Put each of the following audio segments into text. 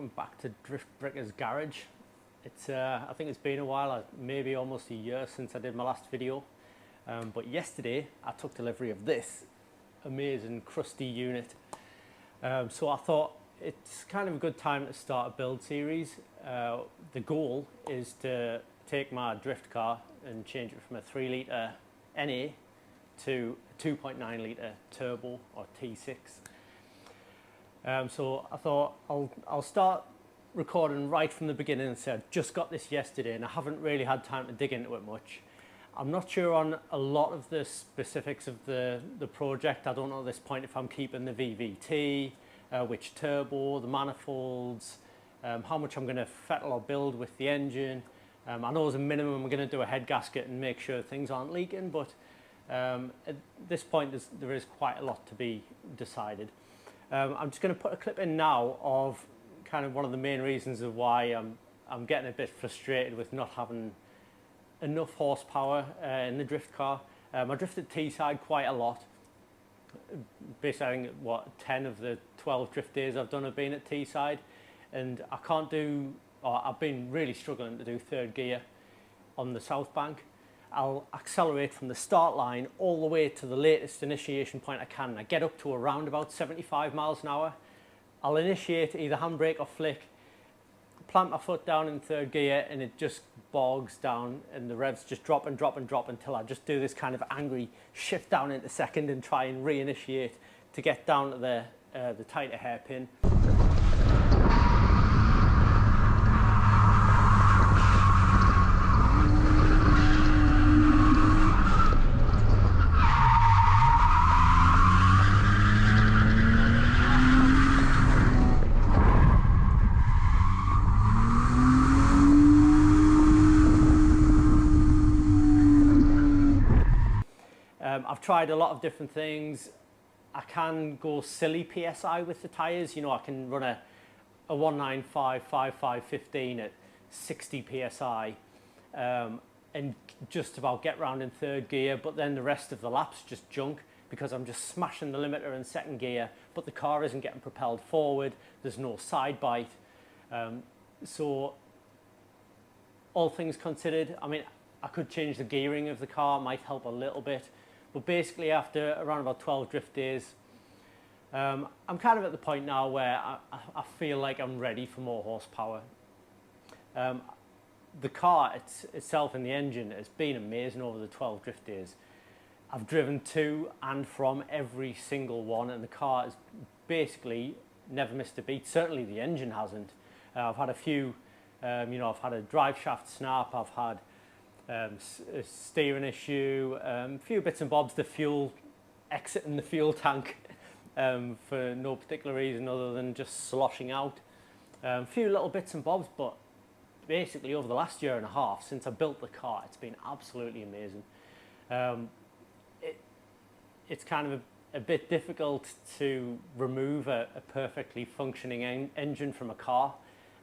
welcome back to Drift Bricker's Garage. I think it's been a while, maybe almost a year since I did my last video. But yesterday I took delivery of this amazing crusty unit. So I thought it's kind of a good time to start a build series. The goal is to take my drift car and change it from a 3 litre NA to a 2.9 litre turbo or T6. So I thought I'll start recording right from the beginning and say I just got this yesterday and I haven't really had time to dig into it much. I'm not sure on a lot of the specifics of the project. I don't know at this point if I'm keeping the VVT, which turbo, the manifolds, how much I'm going to fettle or build with the engine. I know as a minimum I'm going to do a head gasket and make sure things aren't leaking, but at this point there is quite a lot to be decided. I'm just going to put a clip in now of kind of one of the main reasons of why I'm getting a bit frustrated with not having enough horsepower in the drift car. I drifted T-side quite a lot. Basically, I think, what, 10 of the 12 drift days I've done have been at T-side, and I can't do, or I've been really struggling to do third gear on the south bank. I'll accelerate from the start line all the way to the latest initiation point I can. I get up to around about 75 miles an hour. I'll initiate either handbrake or flick, plant my foot down in third gear, and it just bogs down and the revs just drop and drop and drop until I just do this kind of angry shift down into second and try and reinitiate to get down to the tighter hairpin. I've tried a lot of different things. I can go silly PSI with the tyres. You know, I can run a 195 5515 at 60 PSI and just about get round in third gear, but then the rest of the lap's just junk because I'm just smashing the limiter in second gear, but the car isn't getting propelled forward. There's no side bite. So all things considered, I mean, I could change the gearing of the car, might help a little bit. But basically, after around about 12 drift days, I'm kind of at the point now where I feel like I'm ready for more horsepower. The car itself and the engine has been amazing over the 12 drift days. I've driven to and from every single one, and the car has basically never missed a beat. Certainly the engine hasn't. I've had a few, you know, I've had a drive shaft snap, I've had a steering issue, a few bits and bobs, the fuel exiting the fuel tank for no particular reason other than just sloshing out. A few little bits and bobs, but basically over the last year and a half since I built the car, it's been absolutely amazing. It's kind of a bit difficult to remove a perfectly functioning engine from a car.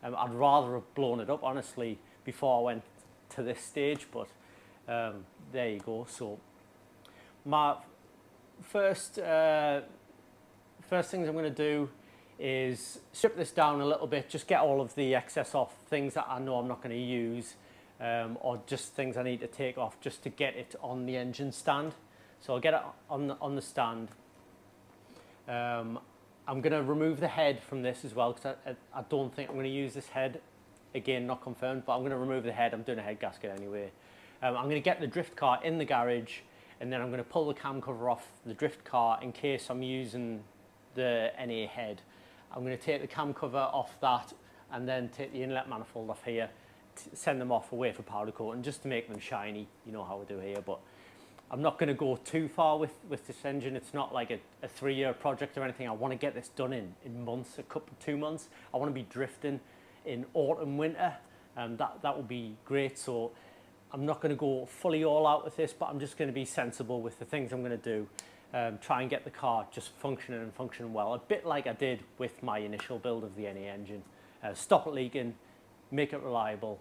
I'd rather have blown it up, honestly, before I went to this stage, but there you go. So my first things I'm going to do is strip this down a little bit, just get all of the excess off, things that I know I'm not going to use, or just things I need to take off just to get it on the engine stand. So I'll get it on the stand. I'm going to remove the head from this as well, because I don't think I'm going to use this head. Again, not confirmed, but I'm going to remove the head. I'm doing a head gasket anyway. I'm going to get the drift car in the garage, and then I'm going to pull the cam cover off the drift car in case I'm using the NA head. I'm going to take the cam cover off that and then take the inlet manifold off here, send them off away for powder coating just to make them shiny. You know how we do here, but I'm not going to go too far with this engine. It's not like a 3-year project or anything. I want to get this done in months, 2 months. I want to be drifting in autumn, winter, that would be great. So I'm not going to go fully all out with this, but I'm just going to be sensible with the things I'm going to do. Try and get the car just functioning well, a bit like I did with my initial build of the NA engine. Stop it leaking, make it reliable,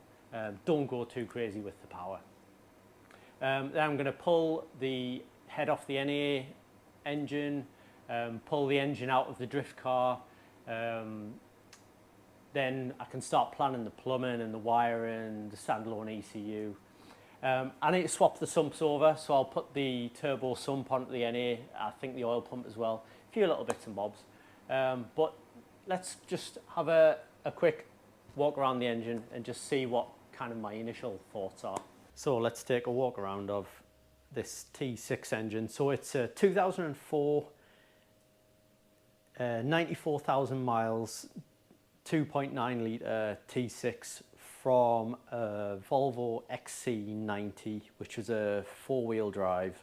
don't go too crazy with the power. Then I'm going to pull the head off the NA engine, pull the engine out of the drift car, then I can start planning the plumbing and the wiring, the standalone ECU. I need to swap the sumps over, so I'll put the turbo sump onto the NA, I think the oil pump as well, a few little bits and bobs. But let's just have a quick walk around the engine and just see what kind of my initial thoughts are. So let's take a walk around of this T6 engine. So it's a 2004, 94,000 miles, 2.9 litre T6 from a Volvo XC90, which is a four-wheel drive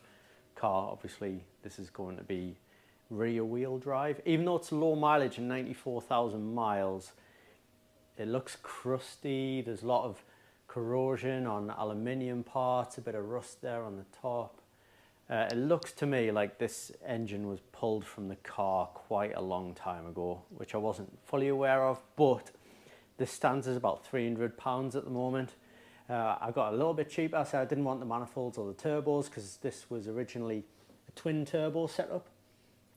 car. Obviously this is going to be rear wheel drive. Even though it's low mileage and 94,000 miles, it looks crusty. There's a lot of corrosion on aluminium parts, a bit of rust there on the top. It looks to me like this engine was pulled from the car quite a long time ago, which I wasn't fully aware of, but this stands as about £300 at the moment. I got a little bit cheaper, so I didn't want the manifolds or the turbos because this was originally a twin turbo setup,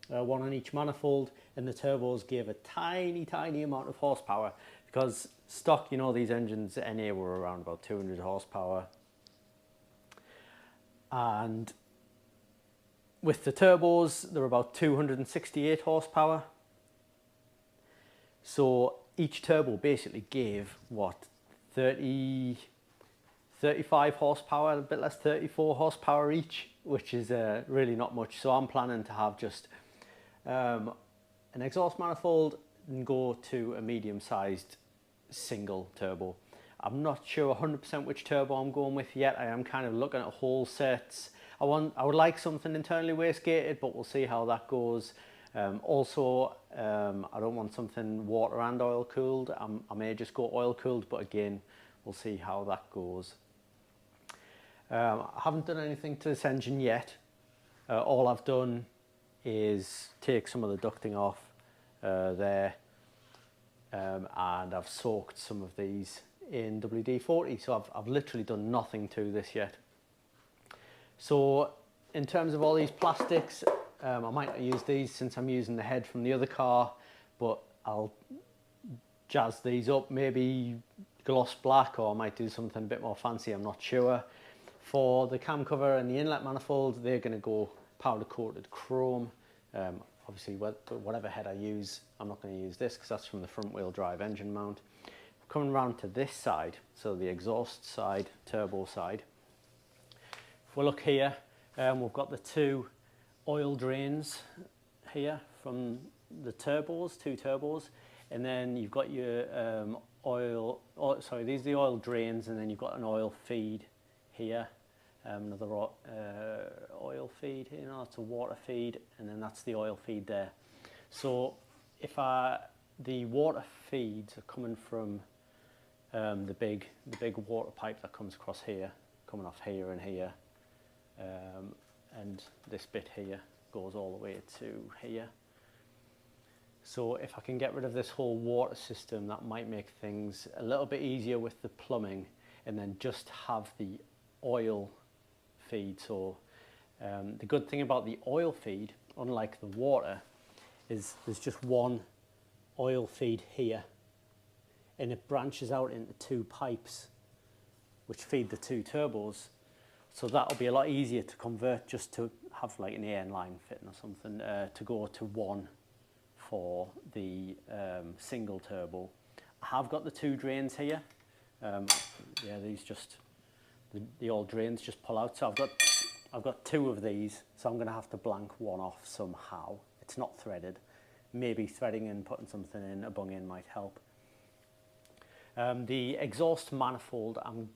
one on each manifold, and the turbos gave a tiny amount of horsepower because stock, you know, these engines NA were around about 200 horsepower. And with the turbos, they're about 268 horsepower. So each turbo basically gave, what, 35 horsepower, a bit less, 34 horsepower each, which is really not much. So I'm planning to have just an exhaust manifold and go to a medium-sized single turbo. I'm not sure 100% which turbo I'm going with yet. I am kind of looking at whole sets. I would like something internally wastegated, but we'll see how that goes. Also, I don't want something water and oil cooled. I may just go oil cooled, but again, we'll see how that goes. I haven't done anything to this engine yet. All I've done is take some of the ducting off there, and I've soaked some of these in WD-40. So I've literally done nothing to this yet. So in terms of all these plastics, I might not use these since I'm using the head from the other car, but I'll jazz these up, maybe gloss black, or I might do something a bit more fancy, I'm not sure. For the cam cover and the inlet manifold, they're going to go powder coated chrome. Obviously whatever head I use, I'm not going to use this because that's from the front wheel drive engine mount. Coming around to this side, so the exhaust side, turbo side. If we look here, we've got the two oil drains here from the turbos, two turbos, and then you've got your these are the oil drains, and then you've got an oil feed here, another oil feed here, that's a water feed, and then that's the oil feed there. So if the water feeds are coming from the big water pipe that comes across here, coming off here and here, and this bit here goes all the way to here. So if I can get rid of this whole water system, that might make things a little bit easier with the plumbing, and then just have the oil feed. So the good thing about the oil feed, unlike the water, is there's just one oil feed here, and it branches out into two pipes which feed the two turbos. So that'll be a lot easier to convert, just to have like an AN line fitting or something, to go to one for the single turbo. I have got the two drains here. Yeah, these just, the old drains just pull out. So I've got two of these, so I'm going to have to blank one off somehow. It's not threaded. Maybe threading and putting something in, a bung in might help. The exhaust manifold, I'm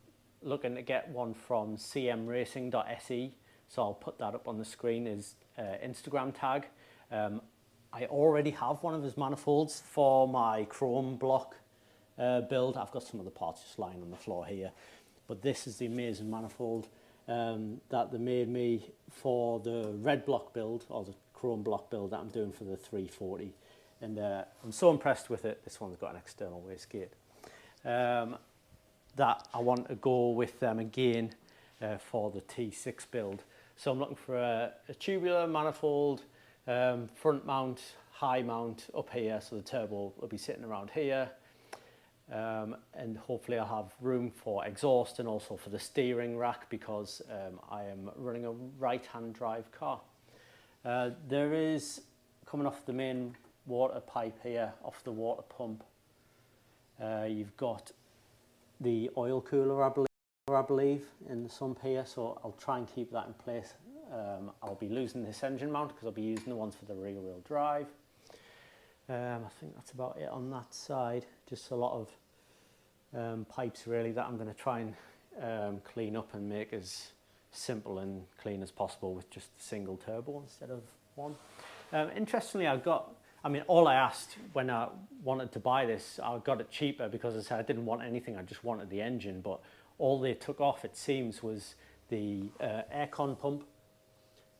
looking to get one from cmracing.se, so I'll put that up on the screen as Instagram tag. I already have one of his manifolds for my chrome block build. I've got some of the parts just lying on the floor here, but this is the amazing manifold that they made me for the red block build, or the chrome block build that I'm doing for the 340, and I'm so impressed with it. This one's got an external wastegate. That I want to go with them again for the T6 build. So I'm looking for a tubular manifold, front mount, high mount up here, so the turbo will be sitting around here. and hopefully I'll have room for exhaust and also for the steering rack, because I am running a right-hand drive car. There is, coming off the main water pipe here, off the water pump, you've got the oil cooler, I believe, in the sump here, so I'll try and keep that in place. I'll be losing this engine mount because I'll be using the ones for the rear wheel drive. I think that's about it on that side. Just a lot of pipes really that I'm going to try and clean up and make as simple and clean as possible with just a single turbo instead of one. Interestingly, all I asked when I wanted to buy this, I got it cheaper because I said I didn't want anything, I just wanted the engine, but all they took off, it seems, was the aircon pump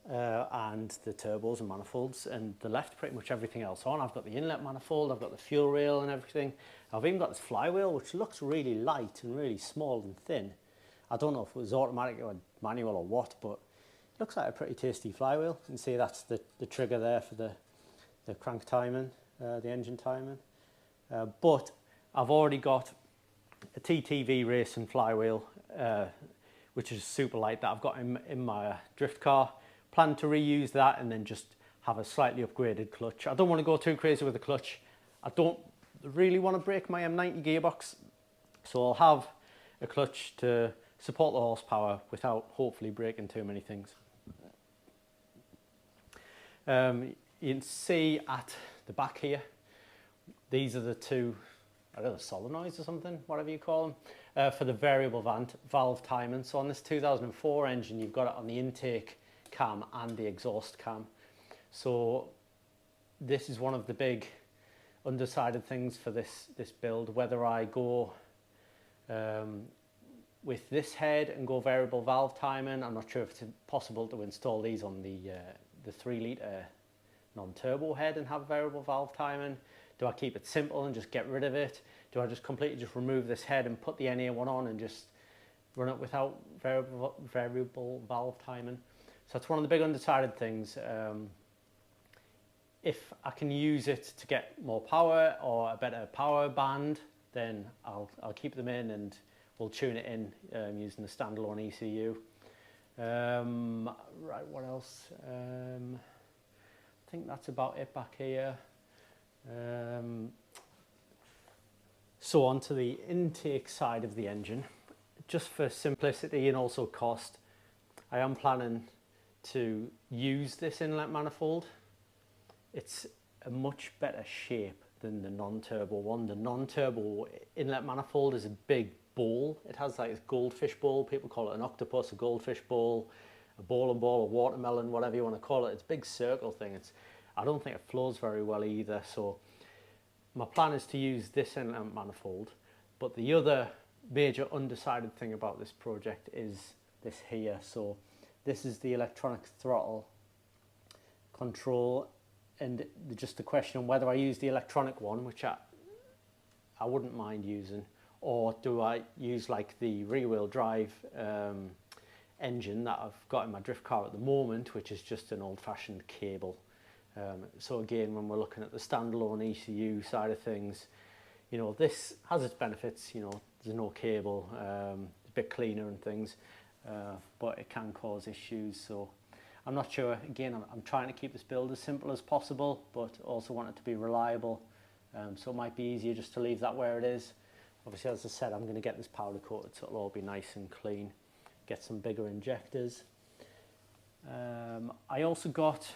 and the turbos and manifolds, and they left pretty much everything else on. I've got the inlet manifold, I've got the fuel rail and everything. I've even got this flywheel, which looks really light and really small and thin. I don't know if it was automatic or manual or what, but it looks like a pretty tasty flywheel. You can see that's the trigger there for the crank timing, the engine timing. But I've already got a TTV racing flywheel, which is super light, that I've got in my drift car. Plan to reuse that and then just have a slightly upgraded clutch. I don't want to go too crazy with the clutch. I don't really want to break my M90 gearbox, so I'll have a clutch to support the horsepower without hopefully breaking too many things. You can see at the back here, these are the two, I don't know, solenoids or something, whatever you call them, for the variable valve timing. So on this 2004 engine, you've got it on the intake cam and the exhaust cam. So this is one of the big undecided things for this build, whether I go with this head and go variable valve timing. I'm not sure if it's possible to install these on the 3 litre non-turbo head and have variable valve timing. Do I keep it simple and just get rid of it? Do I just completely just remove this head and put the NA one on and just run it without variable valve timing? So that's one of the big undecided things. If I can use it to get more power or a better power band, then I'll keep them in and we'll tune it in using the standalone ECU. Right, what else? I think that's about it back here. So on to the intake side of the engine. Just for simplicity and also cost, I am planning to use this inlet manifold. It's a much better shape than the non-turbo one. The non-turbo inlet manifold is a big bowl. It has like a goldfish bowl. People call it an octopus, a goldfish bowl, a bowling ball, a watermelon, whatever you want to call it. It's a big circle thing. I don't think it flows very well either. So my plan is to use this inlet manifold. But the other major undecided thing about this project is this here. So this is the electronic throttle control, and just the question on whether I use the electronic one, which I wouldn't mind using, or do I use like the rear wheel drive engine that I've got in my drift car at the moment, which is just an old-fashioned cable. So again, when we're looking at the standalone ECU side of things, you know, this has its benefits. You know, there's no cable, it's a bit cleaner and things, but it can cause issues. So I'm not sure. Again, I'm trying to keep this build as simple as possible, but also want it to be reliable. So it might be easier just to leave that where it is. Obviously, as I said, I'm going to get this powder coated so it'll all be nice and clean. Get some bigger injectors. I also got,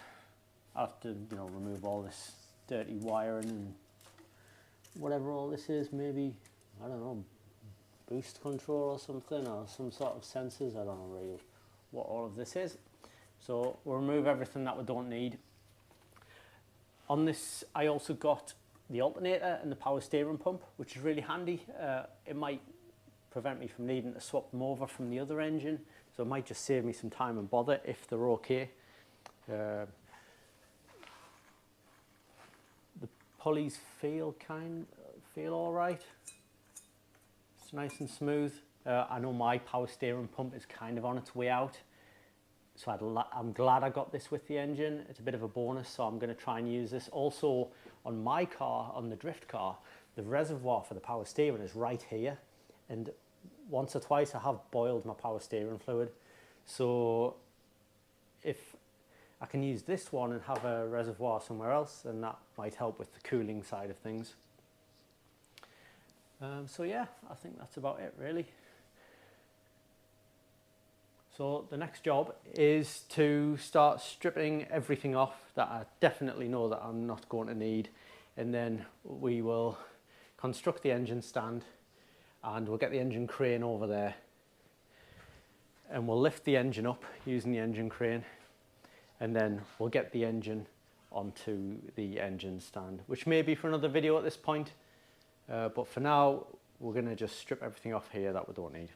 I have to, you know, remove all this dirty wiring and whatever all this is. Maybe, I don't know, boost control or something, or some sort of sensors. I don't know really what all of this is. So we'll remove everything that we don't need. On this, I also got the alternator and the power steering pump, which is really handy. It might prevent me from needing to swap them over from the other engine, so it might just save me some time and bother if they're okay. The pulleys feel all right. It's nice and smooth. I know my power steering pump is kind of on its way out, so I'm glad I got this with the engine. It's a bit of a bonus, so I'm going to try and use this. Also on my car, on the drift car, the reservoir for the power steering is right here, and once or twice I have boiled my power steering fluid, so if I can use this one and have a reservoir somewhere else, then that might help with the cooling side of things. So yeah, I think that's about it really. So the next job is to start stripping everything off that I definitely know that I'm not going to need, and then we will construct the engine stand, and we'll get the engine crane over there, and we'll lift the engine up using the engine crane, and then we'll get the engine onto the engine stand, which may be for another video at this point, but for now we're going to just strip everything off here that we don't need.